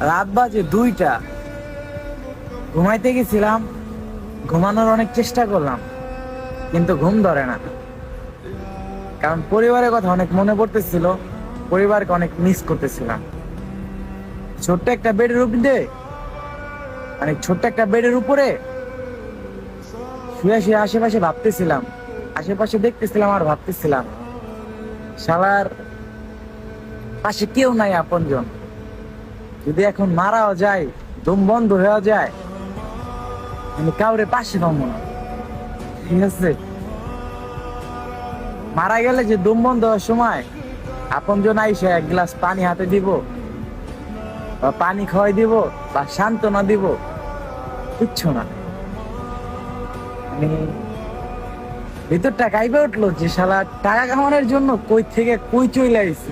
রাত বাজে 2টা। ঘুমাইতে গেছিলাম, ঘুমানোর অনেক চেষ্টা করলাম, কিন্তু ঘুম ধরে না। কারণ পরিবারের কথা অনেক মনে পড়তেছিল, পরিবারকে অনেক মিস করতেছিলাম। ছোট্ট একটা বেডের উপরে, ছোট্ট একটা বেডের উপরে শুয়ে শুয়ে আশেপাশে ভাবতেছিলাম, আশেপাশে দেখতেছিলাম আর ভাবতেছিলাম, শালার পাশে কেউ নাই আপনজন। যদি এখন মারাও যায়, দম বন্ধ হয়ে যায়, আমি কাউরে পাশে পাবো না। ঠিক আছে, মারা গেলে যে দম বন্ধ হওয়ার সময় আপনজন আইসে এক গ্লাস পানি হাতে দিব, বা পানি খাওয়াই দিব, বা সান্ত্বনা দিব, কিচ্ছু না। মানে ভিতরটা কাইবে উঠলো যে শালা টাকা কামানোর জন্য কই থেকে কই চলে আইছি।